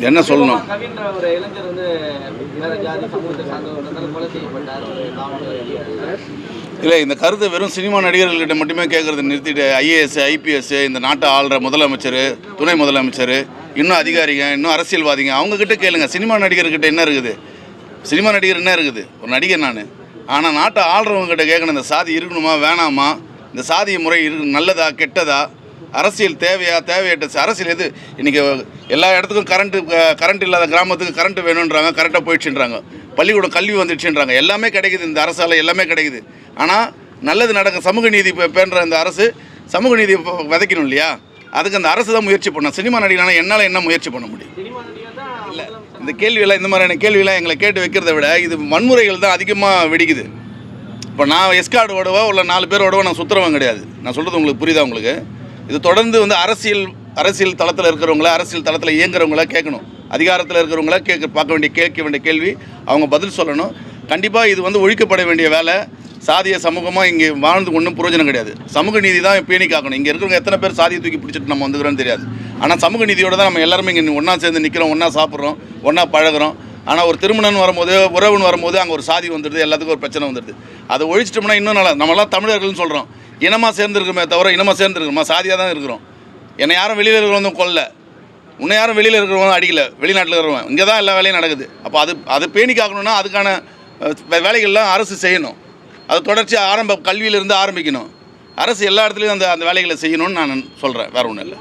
என்ன சொல்லணும்? இல்லை, இந்த கருத்தை வெறும் சினிமா நடிகர்கள்கிட்ட மட்டுமே கேட்குறது நிறுத்திட்டு ஐஏஎஸ், ஐபிஎஸ், இந்த நாட்டை ஆள்ற முதலமைச்சர், துணை முதலமைச்சர், இன்னும் அதிகாரிங்க, இன்னும் அரசியல்வாதிங்க அவங்கக்கிட்ட கேளுங்க. சினிமா நடிகர்கிட்ட என்ன இருக்குது? சினிமா நடிகர் என்ன இருக்குது? ஒரு நடிகர் நான். ஆனால் நாட்டை ஆள்றவங்ககிட்ட கேட்கணும், இந்த சாதி இருக்கணுமா வேணாமா, இந்த சாதிய முறை நல்லதா கெட்டதா, அரசியல் தேவையா தேவையற்ற அரசியல் எது? இன்றைக்கி எல்லா இடத்துக்கும் கரண்ட் இல்லாத கிராமத்துக்கு கரண்ட் வேணுன்றாங்க, கரெக்டாக போயிடுச்சுன்றாங்க. பள்ளிக்கூடம் கல்வி வந்துடுச்சுன்றாங்க. எல்லாமே கிடைக்குது இந்த அரசால், எல்லாமே கிடைக்குது. ஆனால் நல்லது நடக்க சமூக நீதி பேன்ற இந்த அரசு சமூக நீதி விதைக்கணும் இல்லையா? அதுக்கு அந்த அரசு தான் முயற்சி பண்ணணும். சினிமா நடிகனா என்னால் என்ன முயற்சி பண்ண முடியும்? இல்லை, இந்த கேள்வியெல்லாம், இந்த மாதிரியான கேள்வியெல்லாம் எங்களை கேட்டு வைக்கிறத விட இது வன்முறைகள் தான் அதிகமாக வெடிக்குது. இப்போ நான் எஸ்கார்டு ஓடவோ இல்லை 4 பேர் ஓடவோ நான் சுற்றுறவங்க கிடையாது. நான் சொல்கிறது உங்களுக்கு புரியுதா? உங்களுக்கு இது தொடர்ந்து வந்து அரசியல் தளத்தில் இருக்கிறவங்கள, அரசியல் தளத்தில் இயங்குறவங்கள கேட்கணும். அதிகாரத்தில் இருக்கிறவங்கள கேட்க வேண்டிய கேள்வி அவங்க பதில் சொல்லணும். கண்டிப்பாக இது வந்து ஒழிக்கப்பட வேண்டிய வேலை. சாதிய சமூகமாக இங்கே வாழ்ந்து ஒன்றும் பிரயோஜனம் கிடையாது. சமூக நீதி தான் பேணி காக்கணும். இங்கே இருக்கிறவங்க எத்தனை பேர் சாதியை தூக்கி பிடிச்சிட்டு நம்ம வந்துக்கிறோன்னு தெரியாது. ஆனால் சமூக நீதியோடு தான் நம்ம எல்லாருமே இங்கே ஒன்றா சேர்ந்து நிற்கிறோம், ஒன்றா சாப்பிட்றோம், ஒன்றா பழகிறோம். ஆனால் ஒரு திருமணம் வரும்போது, உறவுன்னு வரும்போது அங்கே ஒரு சாதி வந்துடுது, எல்லாத்துக்கும் ஒரு பிரச்சனை வந்துடுது. அதை ஒழிச்சிட்டோம்னா இன்னும் நல்லா. நம்மளாம் தமிழர்கள்னு சொல்கிறோம், இனமாக சேர்ந்துருக்கோமே தவிர இனமாக சேர்ந்துருக்கோமா? சாதியாக தான் இருக்கிறோம். என்னை யாரும் வெளியில் இருக்கிறவங்க கொல்ல, உன்னை யாரும் வெளியில் இருக்கிறவங்க அடிக்கல, வெளிநாட்டில் இருக்கிறவங்க. இங்கே தான் எல்லா வேலையும் நடக்குது. அப்போ அது பேணி காக்கணும்னா அதுக்கான வேலைகள்லாம் அரசு செய்யணும். அது தொடர்ச்சியாக கல்வியிலிருந்து ஆரம்பிக்கணும். அரசு எல்லா இடத்துலையும் அந்த வேலைகளை செய்யணும்னு நான் சொல்கிறேன். வேறு ஒன்றும் இல்லை.